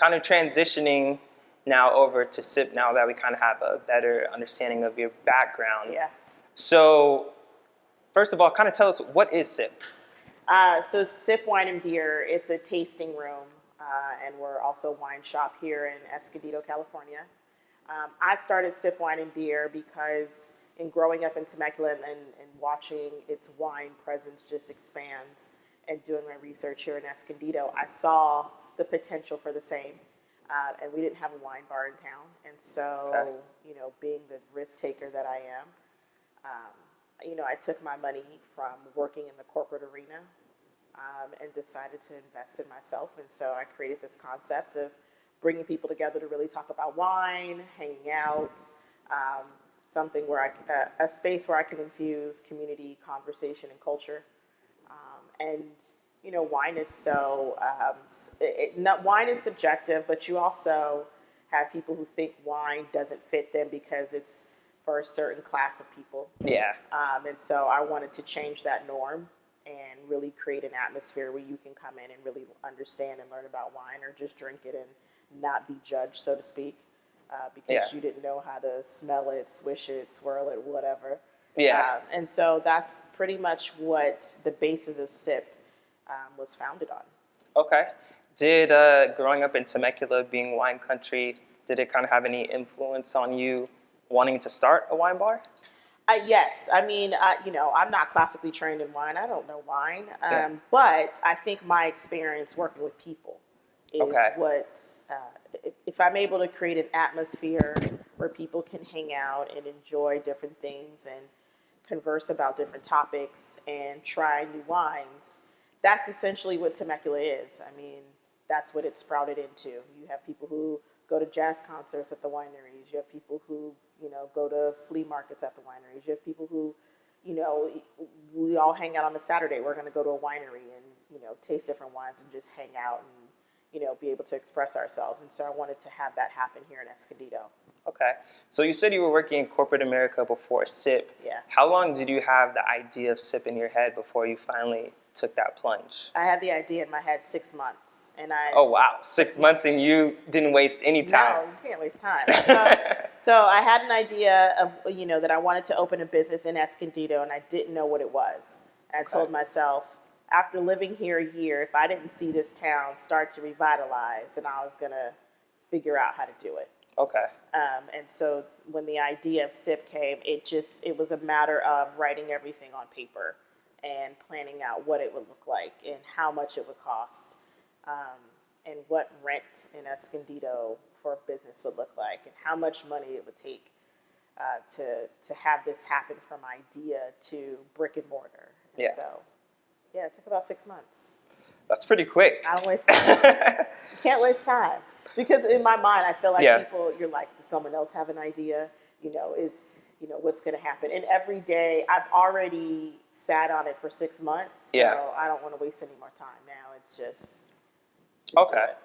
kind of transitioning now over to SIP now that we kind of have a better understanding of your background. Yeah. So first of all, kind of tell us, what is SIP? So SIP Wine and Beer, it's a tasting room, and we're also a wine shop here in Escondido, California. I started SIP Wine and Beer because in growing up in Temecula and watching its wine presence just expand and doing my research here in Escondido, I saw the potential for the same. And we didn't have a wine bar in town. And so, being the risk taker that I am, I took my money from working in the corporate arena and decided to invest in myself. And so I created this concept of bringing people together to really talk about wine, hanging out, something where a space where I can infuse community, conversation, and culture. Wine is wine is subjective, but you also have people who think wine doesn't fit them because it's for a certain class of people. Yeah. And so I wanted to change that norm and really create an atmosphere where you can come in and really understand and learn about wine, or just drink it and not be judged, so to speak, because you didn't know how to smell it, swish it, swirl it, whatever. Yeah. And so that's pretty much what the basis of SIP was founded on. Okay. Did growing up in Temecula, being wine country, did it kind of have any influence on you wanting to start a wine bar? Yes. I mean, I'm not classically trained in wine. I don't know wine. But I think my experience working with people is what, if I'm able to create an atmosphere where people can hang out and enjoy different things and converse about different topics and try new wines, that's essentially what Temecula is. I mean, that's what it sprouted into. You have people who go to jazz concerts at the wineries. You have people who, go to flea markets at the wineries. You have people who, we all hang out on a Saturday. We're going to go to a winery and, taste different wines and just hang out and, be able to express ourselves. And so I wanted to have that happen here in Escondido. Okay. So you said you were working in corporate America before SIP. Yeah. How long did you have the idea of SIP in your head before you finally took that plunge? I had the idea in my head 6 months. Oh, wow. 6 months and you didn't waste any time. No, you can't waste time. So I had an idea of, that I wanted to open a business in Escondido, and I didn't know what it was. And I told myself, after living here a year, if I didn't see this town start to revitalize, then I was going to figure out how to do it. Okay. And so when the idea of SIP came, it was a matter of writing everything on paper and planning out what it would look like and how much it would cost, and what rent in Escondido for a business would look like, and how much money it would take to have this happen from idea to brick and mortar. And so, it took about 6 months. That's pretty quick. I don't waste time. You can't waste time. Because in my mind, I feel like people, you're like, does someone else have an idea? What's going to happen? And every day, I've already sat on it for 6 months, so I don't want to waste any more time now. It's just okay.